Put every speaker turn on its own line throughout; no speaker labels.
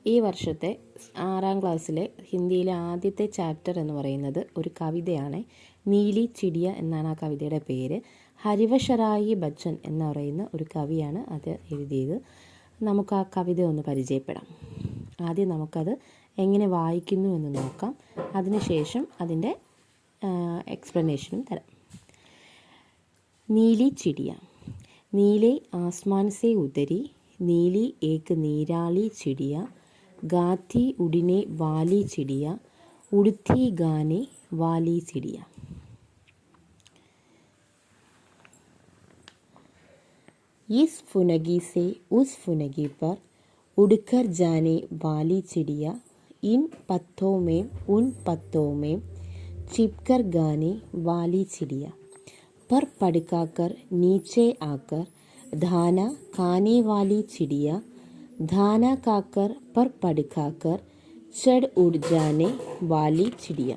ഈ വർഷത്തെ 6ാം ക്ലാസ്സിലെ ഹിന്ദിയിലെ ആദ്യത്തെ ചാപ്റ്റർ എന്ന് പറയുന്നത് ഒരു കവിതയാണ്. നീലി ചിടിയ എന്നാണ് ആ കവിതയുടെ പേര്. ഹരിവശറായി ബച്ചൻ എന്ന് പറയുന്ന ഒരു കവിയാണ് അത് എഴുതിയത്. നമുക്ക് ആ കവിത ഒന്ന് പരിചയപ്പെടാം. ആദ്യം നമുക്കത് എങ്ങനെ വായിക്കുന്നു എന്ന് നോക്കാം. അതിനുശേഷം അതിൻ്റെ എക്സ്പ്ലനേഷനും തരാം. नीली चिड़िया. नीले आसमान से उतरी नीली एक निराली चिड़िया, गाती उड़ने वाली चिड़िया, उड़ती गाने वाली चिड़िया. इस फुनगी से उस फुनगी पर उड़कर जाने वाली चिड़िया, इन पत्तों में उन पत्तों में चिपकर गाने वाली चिड़िया, पर पड़काकर नीचे आकर दाना खाने वाली चिड़िया, दाना खाकर पर पड़काकर चढ़ उड़ जाने वाली चिड़िया.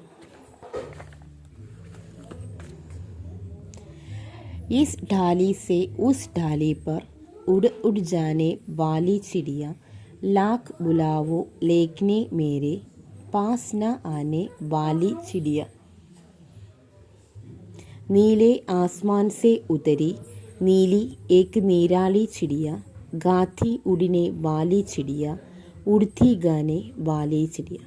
इस डाली से उस डाली पर उड़ उड़ जाने वाली चिड़िया, लाख बुलावो लेकिन मेरे पास न आने वाली चिड़िया. नीले आसमान से उतरी नीली एक निराली चिड़िया, गाती उड़ने वाली चिड़िया, उड़ती गाने वाली चिड़िया.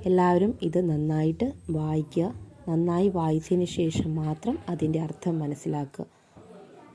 എല്ലാവരും ഇത് നന്നായിട്ട് വായിക്കുക. നന്നായി വായിച്ചതിന് ശേഷം മാത്രം അതിൻ്റെ അർത്ഥം മനസ്സിലാക്കുക.